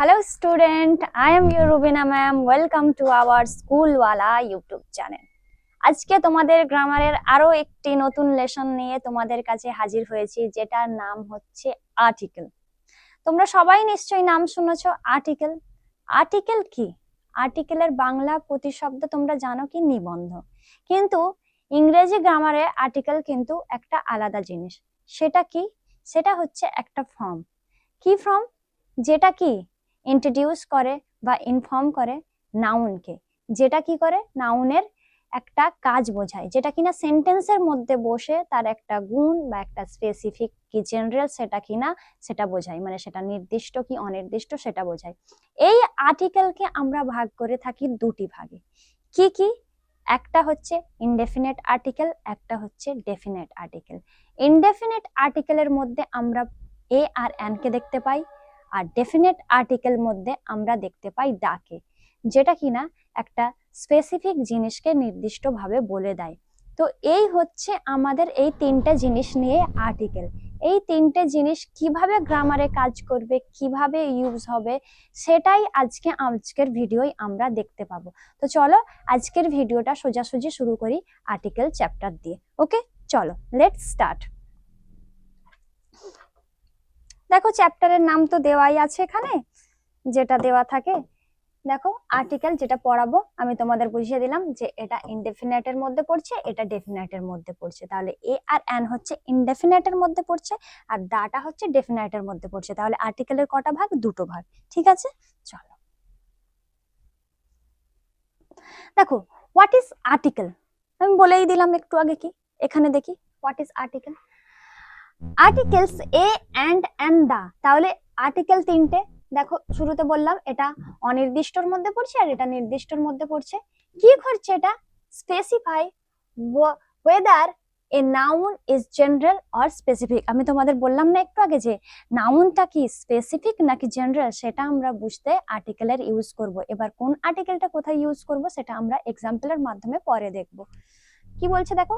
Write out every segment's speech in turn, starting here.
Hello student, I am your Rubina ma'am. Welcome to our Schoolwala YouTube channel. আজকে তোমাদের গ্রামারের আরো একটি নতুন লেসন নিয়ে তোমাদের কাছে হাজির হয়েছি, যেটার নাম হচ্ছে আর্টিকেল। তোমরা সবাই নিশ্চয়ই নাম শুনেছো আর্টিকেল। আর্টিকেল কি? আর্টিকেলের বাংলা প্রতিশব্দ তোমরা জানো কি? নিবন্ধ। কিন্তু ইংরেজি গ্রামারে আর্টিকেল কিন্তু একটা আলাদা জিনিস। সেটা কি? সেটা হচ্ছে একটা ফর্ম। কি ফর্ম? যেটা কি ইন্ট্রোডিউস করে বা ইনফর্ম করে নাউনকে, যেটা কি করে নাউনের একটা কাজ বোঝায়, যেটা কিনা সেন্টেন্সের মধ্যে বসে তার একটা গুণ বা একটা স্পেসিফিক কি জেনারেল সেটা কিনা সেটা বোঝায়, মানে সেটা নির্দিষ্ট কি অনির্দিষ্ট সেটা বোঝায়। এই আর্টিকেলকে আমরা ভাগ করে থাকি দুটি ভাগে। কি কি? একটা হচ্ছে ইনডেফিনেট আর্টিকেল, একটা হচ্ছে ডেফিনেট আর্টিকেল। ইনডেফিনেট আর্টিকেলের মধ্যে আমরা এ আর এন কে দেখতে পাই, আর ডেফিনেট আর্টিকেল মধ্যে আমরা দেখতে পাই দাকে, যেটা কিনা একটা স্পেসিফিক জিনিসকে নির্দিষ্টভাবে বলে দেয়। তো এই হচ্ছে আমাদের এই তিনটে জিনিস নিয়ে আর্টিকেল। এই তিনটে জিনিস কিভাবে গ্রামারে কাজ করবে, কিভাবে ইউজ হবে, সেটাই আজকের ভিডিওই আমরা দেখতে পাবো। তো চলো আজকের ভিডিওটা সোজাসুজি শুরু করি আর্টিকেল চ্যাপ্টার দিয়ে। ওকে, চলো লেটস স্টার্ট। দেখো চ্যাপ্টারের নাম তো দেওয়াই আছে এখানে, যেটা দেওয়া থাকে। দেখো আর্টিকেল যেটা পড়াবো আমি তোমাদের বুঝিয়ে দিলাম যে এটা ইনডেফিনেটের মধ্যে পড়ছে, এটা ডেফিনেটের মধ্যে পড়ছে। তাহলে এ আর এন হচ্ছে ইনডেফিনেটের মধ্যে পড়ছে, আর দাটা হচ্ছে ডেফিনেটের মধ্যে পড়ছে। তাহলে আর্টিকেলের কটা ভাগ? দুটো ভাগ। ঠিক আছে, চলো দেখো হোয়াট ইজ আর্টিকেল। আমি বলেই দিলাম একটু আগে। কি এখানে দেখি what is article. Articles a an and the. তাহলে আর্টিকেল তিনটে। দেখো শুরুতে বললাম এটা অনির্দিষ্টর মধ্যে পড়ছে আর এটা নির্দিষ্টর মধ্যে পড়ছে। কি করছে এটা? Specify weather a noun is general or specific. আমি তোমাদের বললাম না একটু আগে যে নাউনটা কি স্পেসিফিক নাকি জেনারেল, সেটা আমরা বুঝতে আর্টিকেলের ইউজ করব। এবার কোন আর্টিকেলটা কোথায় ইউজ করব সেটা আমরা এক্সাম্পলের মাধ্যমে পরে দেখব। কি বলছে দেখো,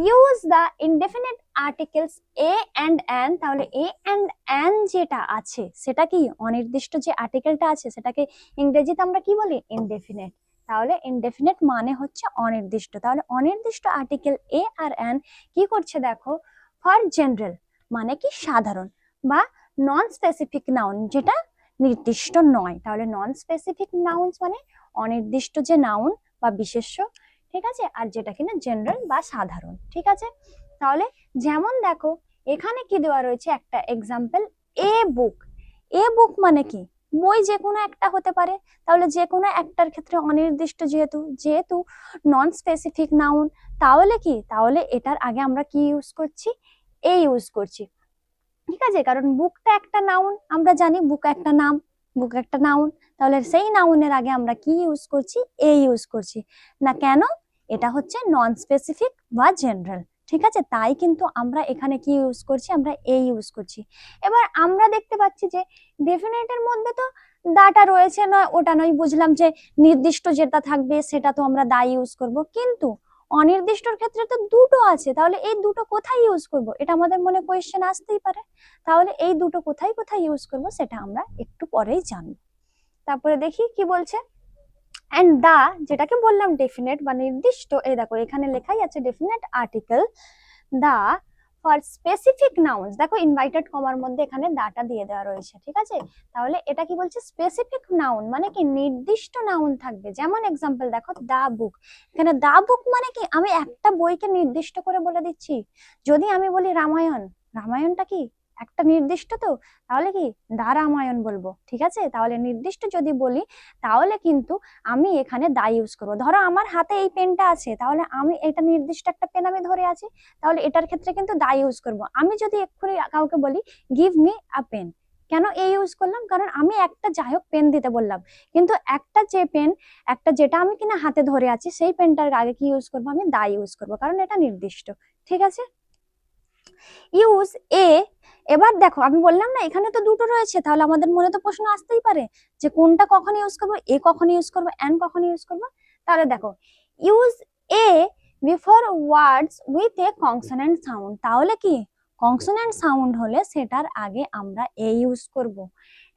use the indefinite articles a and an. তাহলে এ অ্যান্ড অ্যান যেটা আছে সেটা কি অনির্দিষ্ট, যে আর্টিকেলটা আছে সেটাকে ইংরেজিতে আমরা কি বলি? ইনডেফিনিট। তাহলে ইনডেফিনিট মানে হচ্ছে অনির্দিষ্ট। তাহলে অনির্দিষ্ট আর্টিকেল এ আর অ্যান কি করছে দেখো, ফর জেনারেল মানে কি সাধারণ, বা নন স্পেসিফিক নাউন যেটা নির্দিষ্ট নয়। তাহলে নন স্পেসিফিক নাউন্স মানে অনির্দিষ্ট যে নাউন বা বিশেষ্য, ঠিক আছে, আর যেটা কিনা জেনারেল বা সাধারণ। ঠিক আছে, তাহলে যেমন দেখো এখানে কি দেওয়া রয়েছে একটা এক্সাম্পল, এ বুক। এ বুক মানে কি? বই যে কোনো একটা হতে পারে। তাহলে যে কোনো একটার ক্ষেত্রে অনির্দিষ্ট, যেহেতু যেহেতু নন স্পেসিফিক নাউন, তাহলে কি, তাহলে এটার আগে আমরা কি ইউজ করছি? এ ইউজ করছি। ঠিক আছে, কারণ বুকটা একটা নাউন, আমরা জানি বুক একটা নাম, বুক একটা নাউন। তাহলে সেই নাউনের আগে আমরা কি ইউজ করছি? এ ইউজ করছি না কেন? এটা হচ্ছে নন স্পেসিফিক বা জেনারেল। ঠিক আছে, তাই কিন্তু আমরা এখানে কি ইউজ করছি? আমরা এ ইউজ করছি। এবার আমরা দেখতে পাচ্ছি যে ডেফিনেটের মধ্যে তো দাটা রয়েছে, নয় ওটা নয়, বুঝলাম যে নির্দিষ্ট যেটা থাকবে সেটা তো আমরা দা ইউজ করব, কিন্তু অনির্দিষ্টর ক্ষেত্রে তো দুটো আছে। তাহলে এই দুটো কোথায় ইউজ করব? এটা আমাদের মনে কোয়েশ্চেন আসতেই পারে। তাহলে এই দুটো কোথায় কোথায় ইউজ করব সেটা আমরা একটু পরেই জানবো। তারপরে দেখি কি বলছে। এন্ড দা যেটাকে বললাম ডেফিনেট বা নির্দিষ্ট, এই দেখো এখানে লেখাই আছে definite article the for specific nouns. দেখো ইনভাইটেড কমার মধ্যে এখানে দাটা দিয়ে দেওয়া রয়েছে। ঠিক আছে, তাহলে এটা কি বলছে? স্পেসিফিক নাউন মানে কি নির্দিষ্ট নাউন থাকবে। যেমন এক্সাম্পল দেখো দা বুক। এখানে দা বুক মানে কি আমি একটা বইকে নির্দিষ্ট করে বলে দিচ্ছি। যদি আমি বলি রামায়ণ, রামায়ণটা কি একটা নির্দিষ্ট, তো তাহলে কি দা রামায়ণ বলবো। ঠিক আছে, তাহলে নির্দিষ্ট যদি বলি তাহলে কিন্তু আমি এখানে দা ইউজ করবো। ধরো আমার হাতে এই পেনটা আছে, তাহলে আমি এটা নির্দিষ্ট একটা পেন আমি ধরে আছি, তাহলে এটার ক্ষেত্রে কিন্তু দা ইউজ করব। আমি যদি এক্ষুনি কাউকে বলি গিভ মি আ পেন, কেন এই ইউজ করলাম? কারণ আমি একটা যাই হোক পেন দিতে বললাম, কিন্তু একটা যে পেন, একটা যেটা আমি কিনা হাতে ধরে আছি, সেই পেনটার আগে কি ইউজ করবো? আমি দা ইউজ করবো, কারণ এটা নির্দিষ্ট। ঠিক আছে, ইউজ এ। এবার দেখো আমি বললাম না এখানে তো দুটো রয়েছে, তাহলে আমাদের মনে তো প্রশ্ন আসতেই পারে যে কোনটা কখন ইউজ করবো, এ কখন ইউজ করবো, এন্ড কখন ইউজ করবো। তাহলে দেখো use a before words with a consonant sound. তাহলে কি কনসোনেন্ট সাউন্ড হলে সেটার আগে আমরা এ ইউজ করব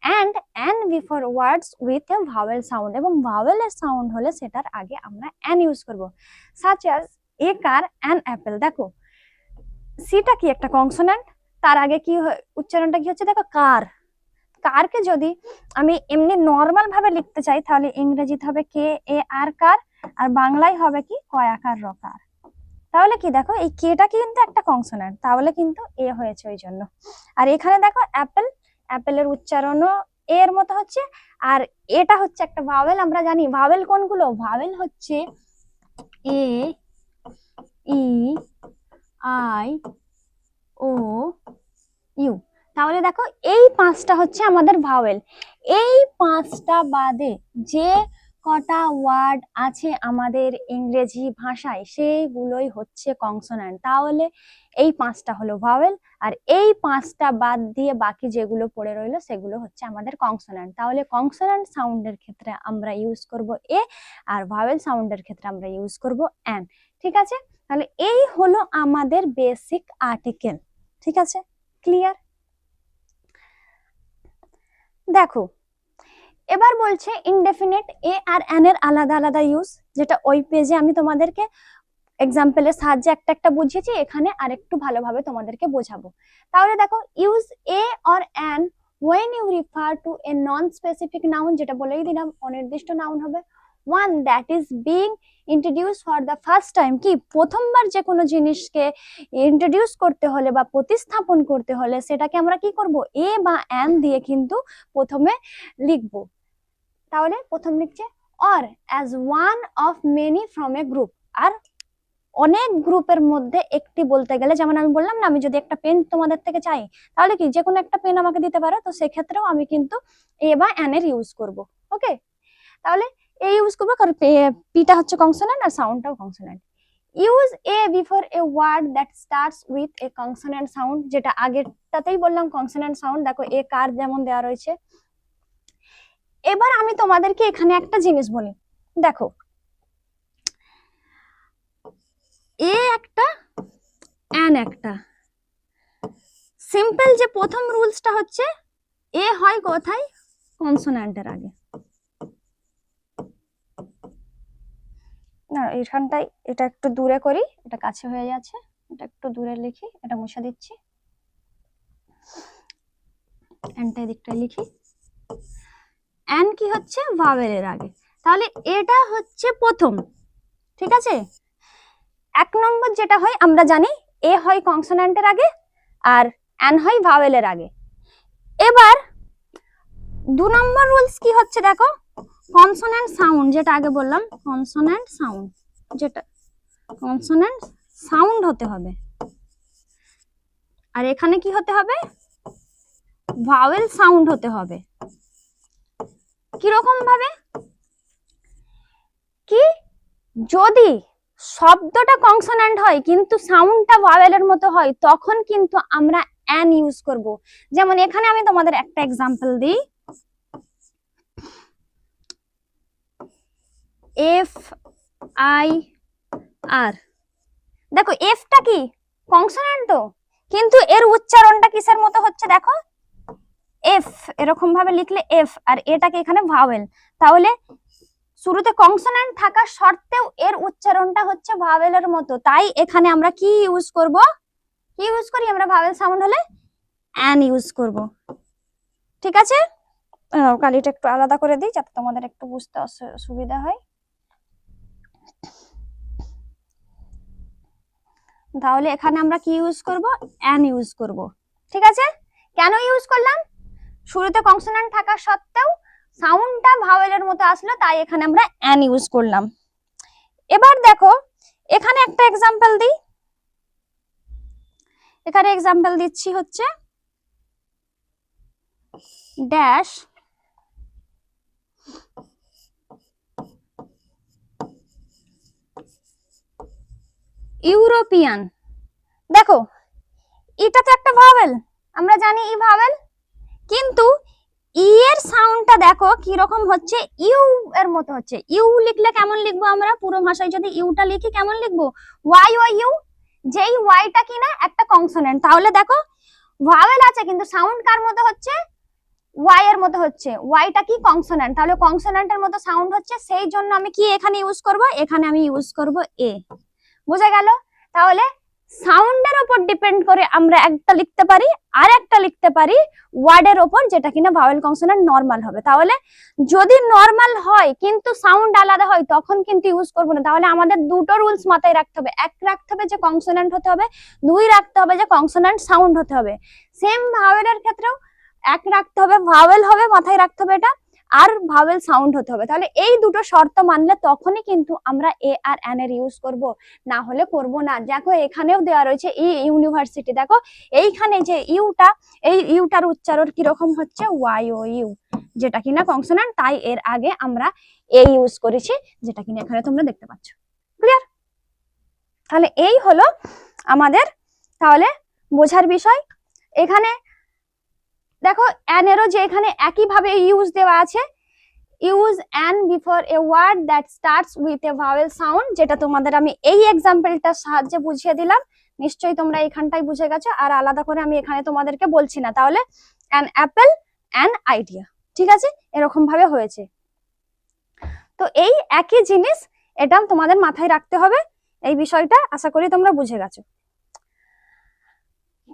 and an before words with a vowel sound এবং ভাওয়েলের সাউন্ড হলে সেটার আগে আমরা an ইউজ করব such as a car an apple দেখো সিটা কি একটা কনসোনেন্ট তার আগে কি উচ্চারণটা কি হচ্ছে দেখো কার কারকে যদি আমি এমনি নরমাল ভাবে লিখতে চাই তাহলে ইংরেজিতে হবে কে এ আর কার আর বাংলায় হবে কি কয়াকার রকার তাহলে কি দেখো এই কেটা কিন্তু একটা কনসোনেন্ট তাহলে কিন্তু এ হয়েছে ওই জন্য আর এখানে দেখো অ্যাপেল অ্যাপেলের উচ্চারণও এর মতো হচ্ছে আর এটা হচ্ছে একটা ভাওয়েল আমরা জানি ভাওয়েল কোনগুলো ভাওয়েল হচ্ছে এ ই আই ও ইউ তাহলে দেখো এই পাঁচটা হচ্ছে আমাদের ভাওয়েল এই পাঁচটা বাদে যে কটা ওয়ার্ড আছে আমাদের ইংরেজি ভাষায় সেইগুলোই হচ্ছে কনসোনেন্ট তাহলে এই পাঁচটা হলো ভাওয়েল আর এই পাঁচটা বাদ দিয়ে বাকি যেগুলো পড়ে রইলো সেগুলো হচ্ছে আমাদের কনসোনেন্ট তাহলে কনসোনেন্ট সাউন্ডের ক্ষেত্রে আমরা ইউজ করব এ আর ভাওয়েল সাউন্ডের ক্ষেত্রে আমরা ইউজ করব অ্যান ঠিক আছে তাহলে এই হলো আমাদের বেসিক আর্টিকেল ঠিক আছে ক্লিয়ার দেখো এবার বলছে ইনডেফিনিট এ আর অ্যান এর আলাদা আলাদা ইউজ যেটা ওই পেজে আমি তোমাদেরকে এক্সাম্পলের সাহায্যে একটা একটা বুঝিয়েছি এখানে আরেকটু ভালোভাবে তোমাদেরকে বোঝাবো তাহলে দেখো use a or an when you refer to a non-specific noun যেটা বলেই দিলাম অনির্দিষ্ট নাউন হবে one that is being introduced for the first time কি প্রথমবার যে কোনো জিনিসকে ইন্ট্রোডিউস করতে হলে বা প্রতিস্থাপন করতে হলে সেটাকে আমরা কি করব এ বা অ্যান দিয়ে কিন্তু প্রথমে লিখবো তাহলে প্রথম লিখছে or as one of many from a group আর অনেক গ্রুপের মধ্যে একটি বলতে গেলে যেমন আমি বললাম না আমি যদি একটা পেন তোমাদের থেকে চাই তাহলে কি যে কোনো একটা পেন আমাকে দিতে পারো তো সেক্ষেত্রেও আমি কিন্তু এ বা অ্যান এর ইউজ করব ওকে তাহলে এ ইউজ করবো কারণ পিটা হচ্ছে কনসোনেন্ট আর সাউন্ডটাও consonant use a before a word that starts with a consonant sound যেটা আগেরটাতেই বললাম কনসোনেন্ট সাউন্ড দেখো এ কার যেমন দেওয়া রয়েছে এবার আমি তোমাদেরকে এখানে একটা জিনিস বলি দেখো এ একটা অ্যান একটা সিম্পল যে প্রথম রুলসটা হচ্ছে এ হয় কোথায় কনসোন্যান্টের আগে না এখানটাই এটা একটু দূরে করি এটা কাছে হয়ে যাচ্ছে এটা একটু দূরে লিখি এটা মুছে দিচ্ছি অ্যানটা দিকটায় লিখি অ্যান কি হচ্ছে ভাওয়েলের আগে তাহলে এটা হচ্ছে প্রথম ঠিক আছে এক নম্বর যেটা হয় আমরা জানি এ হয় কনসোন্যান্টের আগে আর অ্যান হয় ভাওয়েলের আগে এবার দু নম্বর রুলস কি হচ্ছে দেখো কনসোন্যান্ট সাউন্ড যেটা আগে বললাম কনসোন্যান্ট সাউন্ড যেটা কনসোন্যান্ট সাউন্ড হতে হবে আর এখানে কি হতে হবে ভাওয়েল সাউন্ড হতে হবে কিরকম ভাবে কি যদি শব্দটা কনসোন্যান্ট হয় কিন্তু সাউন্ডটা ভাওয়েলের মতো হয় তখন কিন্তু আমরা অ্যান ইউজ করব যেমন এখানে আমি তোমাদের একটা এক্সাম্পল দিই এফ আই আর দেখো এফটা কি কনসোন্যান্ট তো কিন্তু এর উচ্চারণটা কিসের মতো হচ্ছে দেখো এফ এরকম ভাবে লিখলে এফ আর এটাকে এখানে ভাওয়েল তাহলে শুরুতে কনসোন্যান্ট থাকা সত্ত্বেও এর উচ্চারণটা হচ্ছে ভাওয়েলের মতো তাই এখানে আমরা কি ইউজ করব কি ইউজ করি আমরা ভাওয়েল সাউন্ড হলে অ্যান ইউজ করব ঠিক আছে কালিটা একটু আলাদা করে দিই যাতে তোমাদের একটু বুঝতে সুবিধা হয় তাহলে এখানে আমরা কি ইউজ করব অ্যান ইউজ করব ঠিক আছে কেন ইউজ করলাম শুরুতে কনসোন্যান্ট থাকা সত্ত্বেও সাউন্ডটা ভাওয়েলের মতো আসলো তাই এখানে আমরা অ্যান ইউজ করলাম এবার দেখো এখানে একটা এক্সাম্পল দিই এখানে এক্সাম্পল দিচ্ছি হচ্ছে ড্যাশ ইউরোপিয়ান দেখো এটা তো একটা ভাওয়েল আমরা জানি ই ভাওয়েল কিন্তু ই এর সাউন্ডটা দেখো কি রকম হচ্ছে ইউ এর মতো হচ্ছে ইউ লিখলে কেমন লিখবো আমরা পুরো ভাষায় যদি ইউটা লিখি কেমন লিখবো ওয়াই ওয়াই ইউ যেই ওয়াইটা কি না একটা কনসোনেন্ট, তাহলে দেখো ভাওয়েল আছে কিন্তু সাউন্ড কার মতো হচ্ছে, ওয়াই এর মতো হচ্ছে, ওয়াইটা কি কনসোনেন্ট, তাহলে কনসোনেন্টের মতো সাউন্ড হচ্ছে, সেই জন্য আমি কি এখানে ইউজ করব, এখানে আমি ইউজ করব এ। বুঝা গেল? তাহলে সাউন্ডের উপর ডিপেন্ড করে আমরা একটা লিখতে পারি আর একটা লিখতে পারি ওয়ার্ডের উপর, যেটা কিনা ভাওয়েল কনসোনেন্ট নরমাল হবে। তাহলে যদি নরমাল হয় কিন্তু সাউন্ড আলাদা হয় তখন কিন্তু ইউজ করব না। তাহলে আমাদের দুটো রুলস মাথায় রাখতে হবে, এক রাখতে হবে যে কনসোনেন্ট হতে হবে, দুই রাখতে হবে যে কনসোনেন্ট সাউন্ড হতে হবে। সেম ভাওয়েলের ক্ষেত্রেও এক রাখতে হবে, ভাওয়েল হবে মাথায় রাখতে হবে এটা, আর ভাওয়েল সাউন্ড হতে হবে। তাহলে এই দুটো শর্ত মানলে তখনই কিন্তু আমরা এ আর এন এর ইউজ করব, না হলে করব না। দেখো এখানেও দেওয়া রয়েছে ই ইউনিভার্সিটি, দেখো এইখানে যে ইউটা, এই ইউটার উচ্চারণ কিরকম হচ্ছে ওয়াই ও ইউ, যেটা কিনা কনসোনেন্ট, তাই এর আগে আমরা এ ইউজ করেছি, যেটা কিনা এখানে তোমরা দেখতে পাচ্ছ। ক্লিয়ার? তাহলে এই হলো আমাদের তাহলে বোঝার বিষয়। এখানে দেখো অ্যান এরও যে এখানে একই ভাবে ইউজ দেওয়া আছে, use an before a word that starts with a vowel sound, যেটা তোমাদের আমি এই এক্সাম্পলটার সাহায্যে বুঝিয়ে দিলাম। নিশ্চয়ই তোমরা এখানটাই বুঝে গেছো, আর আলাদা করে আমি এখানে তোমাদেরকে বলছি না। তাহলে অ্যান অ্যাপেল, অ্যান আইডিয়া, ঠিক আছে, এরকম ভাবে হয়েছে। তো এই একই জিনিস, এটা তোমাদের মাথায় রাখতে হবে, এই বিষয়টা আশা করি তোমরা বুঝে গেছো।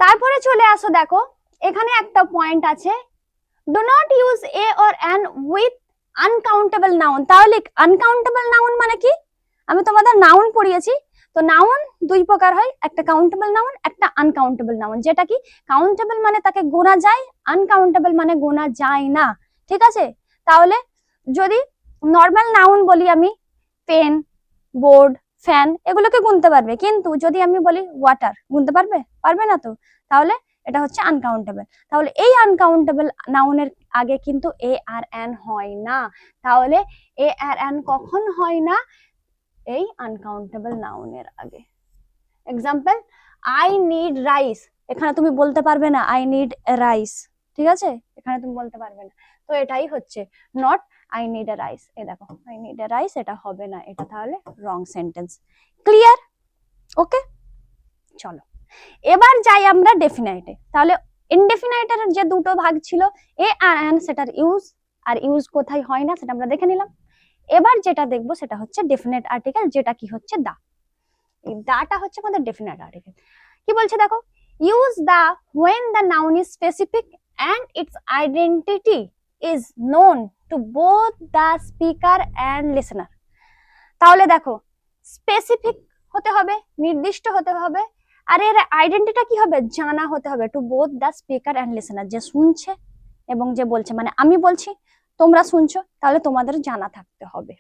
তারপরে চলে আসো, দেখো এখানে একটা পয়েন্ট আছে, do not use a or an with uncountable noun. তাহলে আনকাউন্টেবল নাউন মানে কি, আমি তোমাদের নাউন পড়িয়েছি, তো নাউন দুই প্রকার হয়, একটা কাউন্টেবল নাউন, একটা আনকাউন্টেবল নাউন। যেটা কি কাউন্টেবল মানে তাকে গোনা যায়, আনকাউন্টেবল মানে গোনা যায় না, ঠিক আছে। তাহলে যদি নর্মাল নাউন বলি আমি, পেন, বোর্ড, ফ্যান, এগুলোকে গুনতে পারবে, কিন্তু যদি আমি বলি ওয়াটার, গুনতে পারবে? পারবে না তো। তাহলে এটা হচ্ছে আনকাউন্টেবল। তাহলে এই আনকাউন্টেবল নাউনের আগে কিন্তু এ আর এন হয় না। তাহলে এ আর এন কখন হয় না? এই আনকাউন্টেবল নাউনের আগে। এক্সাম্পল, আই নিড রাইস, এখানে তুমি বলতে পারবে না আই নিড রাইস, ঠিক আছে, এখানে তুমি বলতে পারবে না। তো এটাই হচ্ছে not I need a rice. A দেখো আই নিড এ রাইস, এটা হবে না, এটা তাহলে রং সেন্টেন্স। ক্লিয়ার? ওকে, চলো এবার যাই আমরা ডেফিনাইটে। তাহলে ইনডেফিনাইটের যে দুটো ভাগ ছিল এ আর এন, সেটার ইউজ আর ইউজ কোথায় হয় না সেটা আমরা দেখে নিলাম। এবার যেটা দেখবো সেটা হচ্ছে ডেফিনেট আর্টিকেল, যেটা কি হচ্ছে দা। এই দাটা হচ্ছে আমাদের ডেফিনেট আর্টিকেল। কি বলছে দেখো, use the when the noun is specific and its identity is known to both the speaker and listener। তাহলে দেখো স্পেসিফিক হতে হবে, নির্দিষ্ট হতে হবে, আর এর আইডেন্টিটা কি হবে, জানা হতে হবে, to both the speaker and listener, যে শুনছে এবং যে বলছে, মানে আমি বলছি তোমরা শুনছো, তাহলে তোমাদের জানা থাকতে হবে।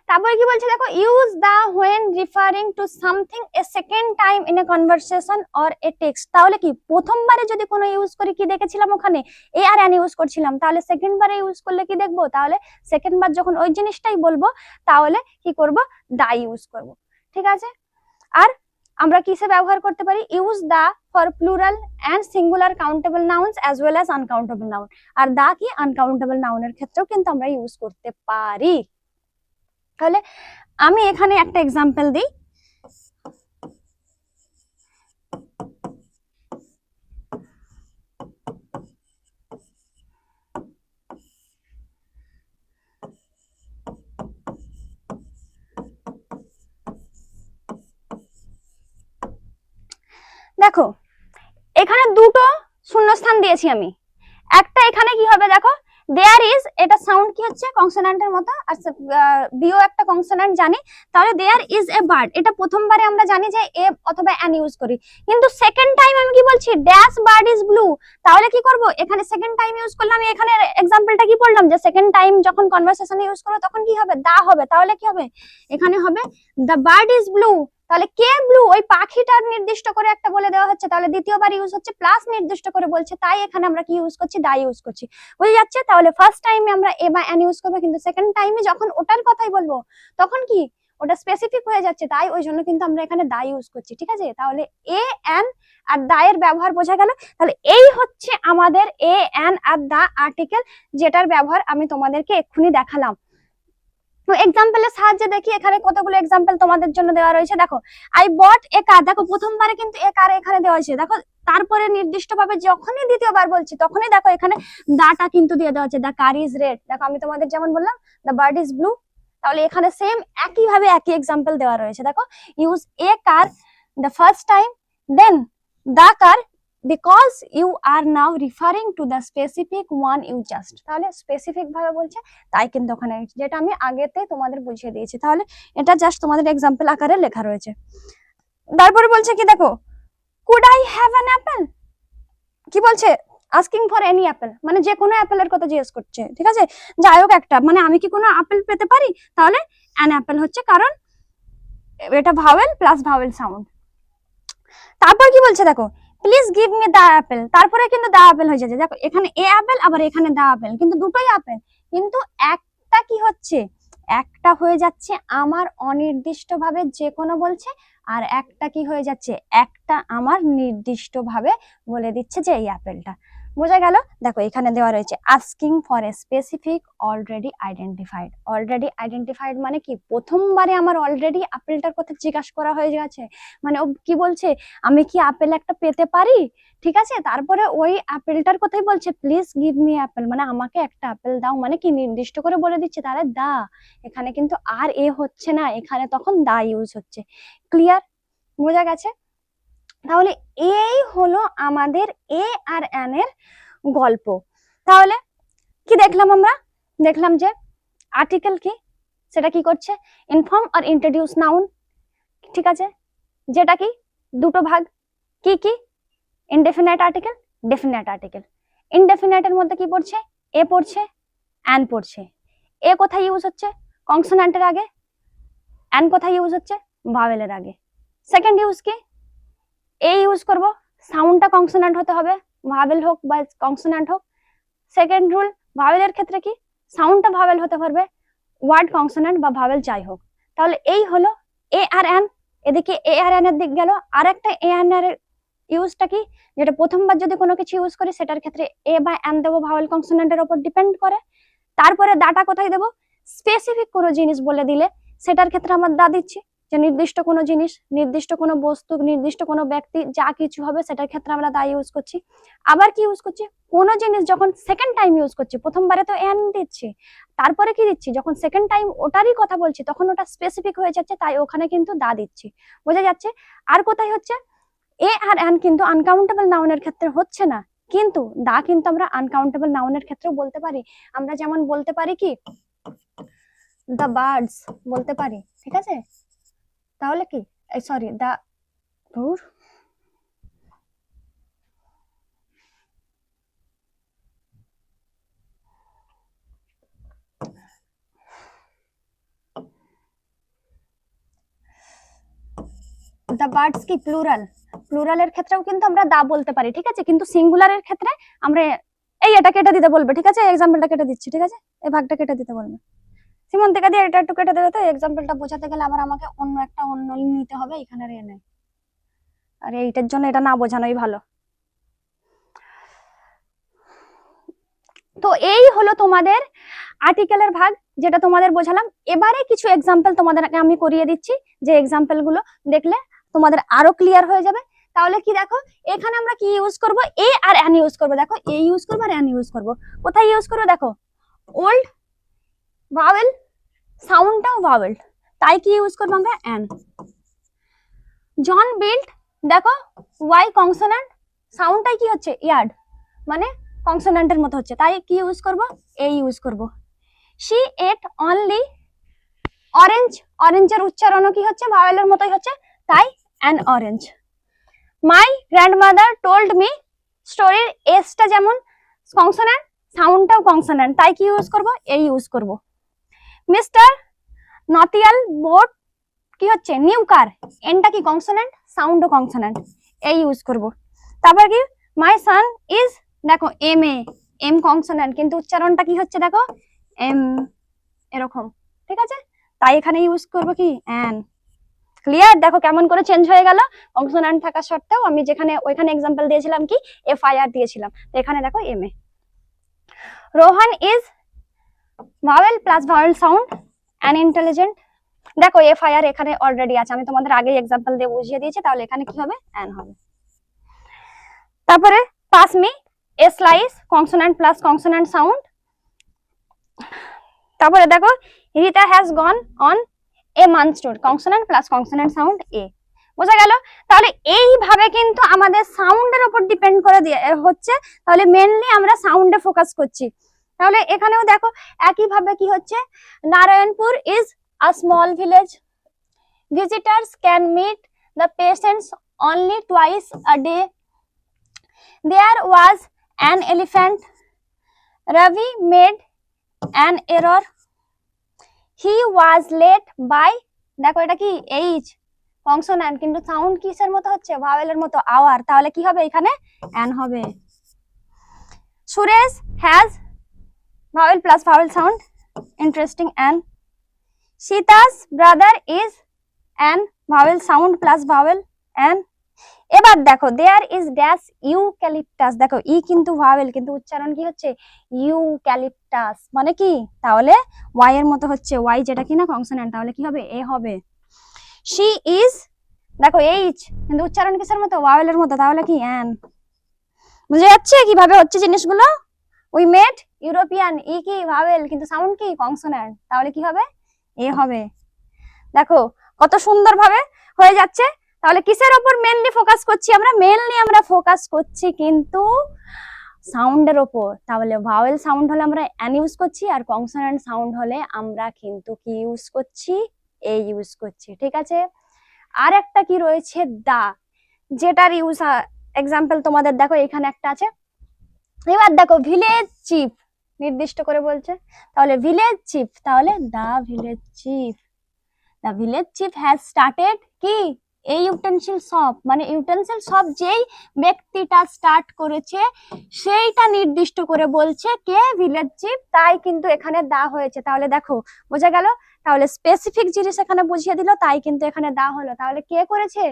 তারপরে কি বলছে দেখো, use the when referring to something a second time in a conversation or a text. তাহলে কি প্রথমবারে যদি কোনো ইউজ করি, কি দেখেছিলাম ওখানে এ আর এন ইউজ করছিলাম, তাহলে সেকেন্ড বারে ইউজ করলে কি দেখবো, তাহলে সেকেন্ড বার যখন ওই জিনিসটাই বলবো তাহলে কি করব, দা ইউজ করব, ঠিক আছে। আর আমরা কিসে ব্যবহার করতে পারি, use the for plural and singular countable nouns as well as uncountable noun. আর দা কি আনকাউন্টেবল নাউনের ক্ষেত্রেও কিন্তু আমরা ইউজ করতে পারি। তাহলে আমি এখানে একটা এক্সাম্পল দিই, দেখো এখানে দুটো শূন্যস্থান দিয়েছি আমি, একটা এখানে কি হবে দেখো, দেয়ার ইজ, এটা সাউন্ড কি হচ্ছে কনসোন্যান্টের মতো, আর বিও একটা কনসোন্যান্ট জানি। তাহলে দেয়ার ইজ এ বার্ড, এটা প্রথমবারে আমরা জানি যে এ অথবা অ্যান ইউজ করি, কিন্তু সেকেন্ড টাইম আমি কি বলছি, ড্যাশ বার্ড ইজ ব্লু। তাহলে কি করব, এখানে সেকেন্ড টাইম ইউজ করলাম, আমি এখানে এক্সাম্পলটা কি বললাম, যে সেকেন্ড টাইম যখন কনভারসেশনে ইউজ করব তখন কি হবে, দা হবে। তাহলে কি হবে, এখানে হবে দ্য বার্ড ইজ ব্লু। তাহলে কে ব্লু, ওই পাখিটার নির্দিষ্ট করে একটা বলে দেওয়া হচ্ছে, তাহলে দ্বিতীয়বার ইউজ হচ্ছে প্লাস নির্দিষ্ট করে বলছে, তাই এখানে আমরা কি ইউজ করছি, দা ইউজ করছি। বুঝে যাচ্ছে? তাহলে ফার্স্ট টাইমে আমরা এ বা এন ইউজ করবো, কিন্তু সেকেন্ড টাইমে যখন ওটার কথাই বলবো তখন কি ওটা স্পেসিফিক হয়ে যাচ্ছে, তাই ওই জন্য কিন্তু আমরা এখানে দা ইউজ করছি, ঠিক আছে। তাহলে এ এন আর দা এর ব্যবহার বোঝা গেল। তাহলে এই হচ্ছে আমাদের A N R the article, যেটার ব্যবহার আমি তোমাদেরকে এক্ষুনি দেখালাম। তো এক্সাম্পলের সাহায্যে দেখি এখানে কতগুলো এক্সাম্পল তোমাদের জন্য দেওয়া রয়েছে। দেখো আই বট এ কার, দেখো প্রথমবারে কিন্তু এ কার এখানে দেওয়া হয়েছে, দেখো তারপরে নির্দিষ্টভাবে যখনই দ্বিতীয়বার বলছি তখনই দেখো এখানে দাটা কিন্তু দিয়ে দেওয়া হচ্ছে, দা কার ইজ রেড। দেখো আমি তোমাদের যেমন বললাম দা বার্ড ইজ ব্লু, তাহলে এখানে সেম একই ভাবে একই এক্সাম্পল দেওয়া রয়েছে। দেখো use a car the first time, then the car because you are now referring to the specific one you just, তাহলে স্পেসিফিক ভাবে বলছে তাই কিন্তু ওখানে, যেটা আমি আগেতে তোমাদের বুঝিয়ে দিয়েছি। তাহলে এটা জাস্ট তোমাদের এক্সাম্পল আকারে লেখা রয়েছে। তারপরে বলছে কি দেখো could I have an apple, কি বলছে আস্কিং ফর এনি অ্যাপেল, মানে যে কোনো অ্যাপেলের কথা জিজ্ঞেস করছে, ঠিক আছে। যাই হোক একটা, মানে আমি কি কোনো আপেল পেতে পারি, তাহলে অ্যান অ্যাপেল হচ্ছে, কারণ এটা ভাওয়েল প্লাস ভাওয়েল সাউন্ড। তারপর কি বলছে দেখো please give me the apple, তারপরে কিন্তু দা অ্যাপেল হয়ে যাচ্ছে। দেখো এখানে এ অ্যাপেল আবার এখানে দা অ্যাপেল, কিন্তু দুটোই অ্যাপেল, কিন্তু একটা কি হচ্ছে, একটা হয়ে যাচ্ছে আমার অনির্দিষ্ট ভাবে যে কোনো বলছে, আর একটা কি হয়ে যাচ্ছে, একটা আমার নির্দিষ্ট ভাবে বলে দিচ্ছে যে এই অ্যাপেলটা। বোঝা গেল? দেখো এখানে দেওয়া রয়েছে asking for a specific already identified. Already identified মানে কি, প্রথমবারে আমার অলরেডি আপেলটার কথা জিজ্ঞাসা করা হয়ে গেছে, মানে ও কি বলছে আমি কি আপেল একটা পেতে পারি, ঠিক আছে। তারপরে ওই আপেলটার কথাই বলছে প্লিজ গিভ মি অ্যাপেল, মানে আমাকে একটা আপেল দাও, মানে কি নির্দিষ্ট করে বলে দিচ্ছে, তাহলে দা, এখানে কিন্তু আর এ হচ্ছে না, এখানে তখন দা ইউজ হচ্ছে। ক্লিয়ার? বোঝা গেছে? তাহলে এই হলো আমাদের এ আর অ্যান এর গল্প। তাহলে কি দেখলাম আমরা, দেখলাম যে আর্টিকেল কি, সেটা কি করছে, ইনফর্ম আর ইন্ট্রোডিউস নাউন, ঠিক আছে, যেটা কি দুটো ভাগ, কি কি, ইনডেফিনাইট আর্টিকেল, ডেফিনাইট আর্টিকেল। ইনডেফিনাইটের মধ্যে কি পড়ছে, এ পড়ছে, অ্যান পড়ছে। এ কোথায় ইউজ হচ্ছে, কনসোনান্টের আগে, অ্যান কোথায় ইউজ হচ্ছে, ভাওয়েলের আগে। সেকেন্ড ইউজ কি, এ ইউজ করব, সাউন্ডটা কনসোনান্ট হতে হবে, ভাওয়েল হোক বা কনসোনান্ট হোক। সেকেন্ড রুল, ভাওয়েলের ক্ষেত্রে কি, সাউন্ডটা ভাওয়েল হতে পারবে, ওয়ার্ড কনসোনান্ট বা ভাওয়েল যাই হোক। তাহলে এই হলো এ আর অ্যান। এদিকে এ আর অ্যান এর দিক গেল, আর একটা এ অ্যান এর ইউজটা কি, যেটা প্রথমবার যদি কোনো কিছু ইউজ করি সেটার ক্ষেত্রে এ বা অ্যান দেবো, ভাওয়েল কনসোনান্টের উপর ডিপেন্ড করে। তারপরে দাটা কোথায় দেবো, স্পেসিফিক কোনো জিনিস বলে দিলে সেটার ক্ষেত্রে আমরা দা দিচ্ছি, যে নির্দিষ্ট কোনো জিনিস, নির্দিষ্ট কোনো বস্তু, নির্দিষ্ট কোনো ব্যক্তি যা কিছু হবে সেটার ক্ষেত্রে আমরা দা ইউজ করছি। আবার কি ইউজ করছি, কোনো জিনিস যখন সেকেন্ড টাইম ইউজ করছি, প্রথমবারে তো অ্যান দিচ্ছি, তারপরে কি দিচ্ছি, যখন সেকেন্ড টাইম ওটারই কথা বলছি তখন ওটা স্পেসিফিক হয়ে যাচ্ছে, তাই ওখানে কিন্তু দা দিচ্ছি। বোঝা যাচ্ছে? আর কোথায় হচ্ছে, এ আর অ্যান কিন্তু আনকাউন্টেবল নাউনের ক্ষেত্রে হচ্ছে না, কিন্তু দা কিন্তু আমরা আনকাউন্টেবল নাউনের ক্ষেত্রেও বলতে পারি। আমরা যেমন বলতে পারি কি, দ্য বার্ডস বলতে পারি, ঠিক আছে। তাহলে কি, সরি দা, ধুর, দ্য বার্ডস কি প্লুরাল, প্লুরালের ক্ষেত্রেও কিন্তু আমরা দা বলতে পারি, ঠিক আছে, কিন্তু সিঙ্গুলারের ক্ষেত্রে আমরা এই এটা কেটে দিতে বলবে, ঠিক আছে, এক্সাম্পলটা কেটে দিচ্ছি, ঠিক আছে, এই ভাগটা কেটে দিতে বলবে, সিমন থেকে দিয়ে এটা একটু কেটে দেবে, তো এক্সাম্পলটা বোঝাতে গেলে আবার আমাকে অন্য একটা অন্য নিতে হবে, এখানে আর নেই, আর এইটার জন্য এটা না বোঝানোই ভালো। তো এই হলো তোমাদের আর্টিকেলের ভাগ, যেটা তোমাদের বোঝালাম। এবারে কিছু এক্সাম্পল তোমাদেরকে আমি করিয়ে দিচ্ছি, যে এক্সাম্পল গুলো দেখলে তোমাদের আরো ক্লিয়ার হয়ে যাবে। তাহলে কি দেখো, এখানে আমরা কি ইউজ করব, এ আর অ্যান ইউজ করব। দেখো এ ইউজ করব আর অ্যান ইউজ করব। কোথায় ইউজ করব, দেখো ওল্ড ভাওয়েল, সাউন্ডটাও ভাওয়েল, তাই কি ইউজ করব আমরা অ্যান। জন বিল্ড, দেখো ওয়াই কনসোনান্ট, সাউন্ডটাই কি হচ্ছে ইয়ার্ড, মানে কনসোনান্টের মতো হচ্ছে, তাই কি ইউজ করব, এ ইউজ করব। শি এট অনলি অরেঞ্জ, অরেঞ্জের উচ্চারণও কি হচ্ছে, ভাওয়েলের মতোই হচ্ছে, তাই an orange. My grandmother told me, স্টোরির এসটা যেমন কনসোনান্ট, সাউন্ডটাও কনসোনান্ট, তাই কি ইউজ করব, এ ইউজ করব। মিস্টার নতিয়াল বোট, কি হচ্ছে নিউ কার, এনটা কি কনসোনান্ট, সাউন্ডও কনসোনান্ট, এই ইউজ করব। তারপর কি মাই সান ইজ, দেখো এম এ, এম কনসোনান্ট কিন্তু উচ্চারণটা কি হচ্ছে, দেখো এম, এরকম, ঠিক আছে, তাই এখানে ইউজ করব কি অ্যান। ক্লিয়ার? দেখো কেমন করে চেঞ্জ হয়ে গেল, কনসোনান্ট থাকা সত্ত্বেও আমি যেখানে ওইখানে এক্সাম্পল দিয়েছিলাম কি এফ আই আর দিয়েছিলাম, তো এখানে দেখো M A. Rohan is vowel plus vowel sound, an intelligent. দেখো এফআইআর এখানে অলরেডি আছে, আমি তোমাদের আগে এক্সাম্পল দিয়ে বুঝিয়ে দিয়েছি, তাহলে এখানে কি হবে, অ্যান হবে। তারপরে pass me a slice, consonant plus consonant sound. তারপরে দেখো Rita has gone on a month tour, consonant plus consonant sound a. বোঝা গেল? তাহলে এইভাবে কিন্তু আমাদের সাউন্ডের উপর ডিপেন্ড করে হচ্ছে, তাহলে মেনলি আমরা সাউন্ডে ফোকাস করছি। তাহলে এখানেও দেখো একইভাবে কি হচ্ছে, Narayanpur is a small village, visitors can meet the patients only twice a day, there was an elephant, Rabi made an error, he was late by, দেখো এটা কি এইচ কনসোন্যান্ট, কিন্তু সাউন্ড কিসের মতো হচ্ছে, ভাওয়েলের মতো, আওয়ার, তাহলে কি হবে এখানে অ্যান হবে। Suresh has vowel plus vowel sound, interesting an. Sita's brother is an vowel sound plus vowel an. এবার দেখো দেয়ার ইজ ড্যাশ ইউক্যালিপটাস, দেখো ই কিন্তু ভাওয়েল, কিন্তু উচ্চারণ কি হচ্ছে ইউক্যালিপটাস, মানে কি তাহলে ওয়াই এর মতো হচ্ছে, ওয়াই যেটা কিনা কনসোন্যান্ট, তাহলে কি হবে এ হবে। শি ইজ, দেখো এইচ, কিন্তু উচ্চারণ কিসের মতো, ভাওয়েলের মতো, তাহলে কি অ্যান। বুঝে যাচ্ছে কিভাবে হচ্ছে জিনিসগুলো। উই মেড ইউরোপিয়ান, ই কি ভাওয়েল, কিন্তু সাউন্ড কি কনসোন্যান্ট, তাহলে কি হবে এ হবে। দেখো কত সুন্দর ভাবে হয়ে যাচ্ছে। তাহলে কিসের উপর মেনলি ফোকাস করছি আমরা, মেনলি আমরা ফোকাস করছি কিন্তু সাউন্ডের উপর। তাহলে ভাওয়েল সাউন্ড হলে আমরা অ্যান ইউজ করছি, আর কনসোন্যান্ট সাউন্ড হলে আমরা কিন্তু কি ইউজ করছি, এ ইউজ করছি। ঠিক আছে, আর একটা কি রয়েছে দা, যেটার ইউজ এক্সাম্পল তোমাদের দেখো এখানে একটা আছে। এবার দেখো ভিলেজ চিফ নির্দিষ্ট করে বলছে, তাহলে ভিলেজ চিফ, তাহলে the village chief, the village chief has started কি এই ইউটেন্সিল শপ, মানে ইউটেন্সিল শপ যেই ব্যক্তিটা স্টার্ট করেছে সেইটা নির্দিষ্ট করে বলছে কে, ভিলেজ চিফ, তাই কিন্তু এখানে দা হয়েছে। তাহলে দেখো বোঝা গেল, তাহলে স্পেসিফিক জিনিস এখানে বুঝিয়ে দিল, তাই কিন্তু এখানে দা হলো। তাহলে কে করেছে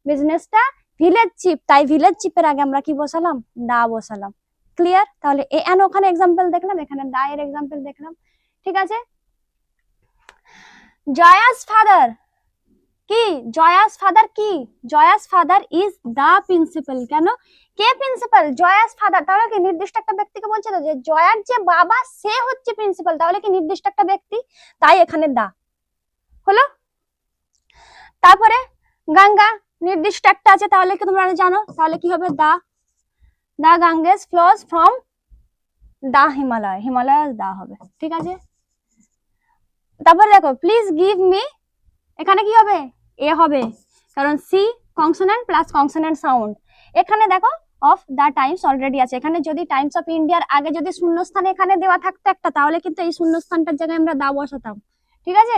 বিজনেসটা, ভিলেজ চিফ, তাই ভিলেজ চিফের আগে আমরা কি বসালাম, দা বসালাম। ক্লিয়ার? তাহলে এ এন ওখানে এক্সাম্পল দেখলাম, এখানে দা এর এক্সাম্পল দেখলাম। ঠিক আছে, জয়াস ফাদার কি, জয়াস ফাদার কি, Jaya's father is the principal, কেন কে প্রিন্সিপাল, জয়াস ফাদার, তাহলে কি নির্দিষ্ট একটা ব্যক্তিকে বলছে তো, যে জয়ার যে বাবা সে হচ্ছে প্রিন্সিপাল, তাহলে কি নির্দিষ্ট একটা ব্যক্তি, তাই এখানে দা হলো। তারপরে গঙ্গা নির্দিষ্ট একটা আছে, তাহলে কি তোমরা জানো, তাহলে কি হবে the, the Ganges flows from the Himalaya, Himalaya the হবে। ঠিক আছে, তারপরে দেখো প্লিজ গিভ মি, এখানে কি হবে এ হবে, কারণ C consonant plus consonant sound. এখানে দেখো অফ দা টাইমস অলরেডি আছে, এখানে যদি টাইমস অফ ইন্ডিয়ার আগে যদি শূন্যস্থান এখানে দেওয়া থাকতো একটা, তাহলে কিন্তু এই শূন্যস্থানটার জায়গায় আমরা দা বসাতাম। ঠিক আছে,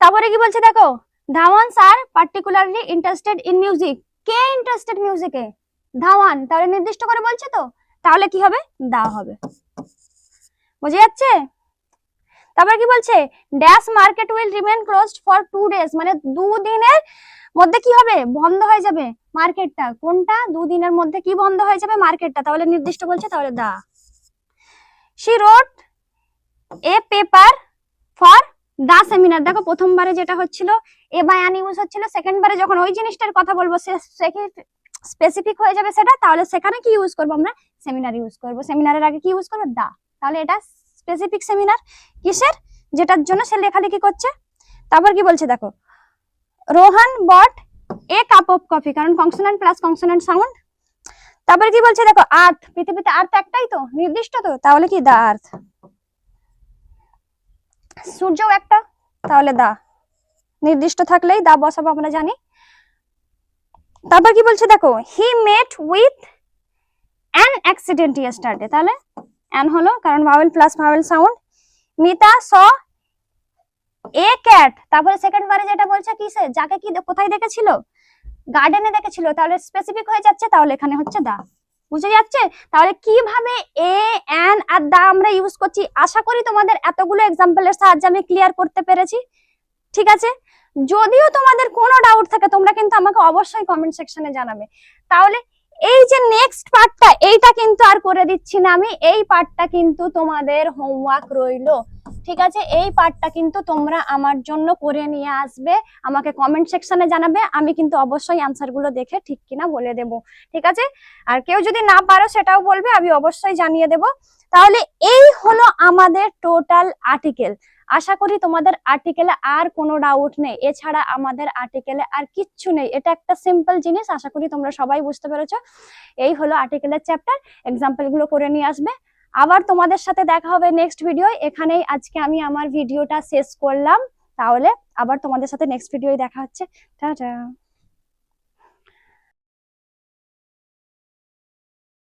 তারপরে কি বলছে দেখো, Dhawans are particularly interested in music, কে ইন্টারেস্টেড মিউজিকে, ধাওয়ান, তাহলে নির্দিষ্ট করে বলছে তো, তাহলে কি হবে দা হবে। বুঝে যাচ্ছে? তারপর কি বলছে, dash market will remain closed for 2 days, মানে 2 দিনের মধ্যে কি হবে বন্ধ হয়ে যাবে মার্কেটটা, কোনটা 2 দিনের মধ্যে কি বন্ধ হয়ে যাবে মার্কেটটা, তাহলে নির্দিষ্ট বলছে, তাহলে the. She wrote a paper for the seminar, দেখো প্রথমবারে যেটা হচ্ছিল এ বাই অ্যান ইউজ হচ্ছিল, সেকেন্ড বারে যখন ওই জিনিসটার কথা বলবো স্পেসিফিক হয়ে যাবে সেটা, তাহলে সেখানে কি ইউজ করবো আমরা, সেমিনার ইউজ করবো, সেমিনারের আগে কি ইউজ করবো দা, তাহলে এটা স্পেসিফিক সেমিনার কিসের, যেটার জন্য সে লেখালেখি করছে। তারপর কি বলছে দেখো, রোহন বট এ কাপ অফ কফি, কারণ কনসোন্যান্ট প্লাস কনসোন্যান্ট সাউন্ড। তারপর কি বলছে দেখো, আর্থ, পৃথিবীতে আর্থ একটাই তো, নির্দিষ্ট তো, তাহলে কি দা আর্থ। সূর্যও একটা, তাহলে দা, নির্দিষ্ট থাকলেই দা বসাবো আমরা জানি। তারপর কি বলছে দেখো, he met with an accident yesterday, তাহলে অ্যান হলো, কারণ vowel plus vowel sound. Mita saw a cat, তারপরে সেকেন্ড বারে যেটা বলছে কিসে, যাকে কি কোথায় দেখেছিল, গার্ডেনে দেখেছিল, তাহলে স্পেসিফিক হয়ে যাচ্ছে, তাহলে এখানে হচ্ছে দা। বুঝে যাচ্ছে? তাহলে কিভাবে এ অ্যান আর দা আমরা ইউজ করছি, আশা করি তোমাদের এতগুলো এক্সাম্পলের সাহায্যে আমি ক্লিয়ার করতে পেরেছি। ঠিক আছে, যদিও তোমাদের কোনো ডাউট থাকে তোমরা কিন্তু আমাকে অবশ্যই কমেন্ট সেকশনে জানাবে। তাহলে এই যে নেক্সট পার্টটা, এইটা কিন্তু আর করে দিচ্ছি না আমি, এই পার্টটা কিন্তু তোমাদের হোমওয়ার্ক রইলো। ঠিক আছে, এই পার্টটা কিন্তু তোমরা আমার জন্য করে নিয়ে আসবে, আমাকে কমেন্ট সেকশনে জানাবে, আমি কিন্তু অবশ্যই অ্যান্সার গুলো দেখে ঠিক কিনা বলে দেব। ঠিক আছে, আর কেউ যদি না পারো সেটাও বলবে, আমি অবশ্যই জানিয়ে দেব। তাহলে এই হলো আমাদের টোটাল আর্টিকেল। আশা করি তোমাদের আর্টিকেলে আর কোনো ডাউট নেই, এছাড়া আমাদের আর্টিকেলে আর কিচ্ছু নেই। এটা একটা সিম্পল জিনিস, আশা করি তোমরা সবাই বুঝতে পেরেছো। এই হলো আর্টিকেলের চ্যাপ্টার, এক্সাম্পল গুলো করে নিয়ে আসবে। আবার তোমাদের সাথে দেখা হবে নেক্সট ভিডিও। এখানেই আজকে আমি আমার ভিডিওটা শেষ করলাম। তাহলে আবার তোমাদের সাথে নেক্সট ভিডিওয় দেখা হচ্ছে। টাটা।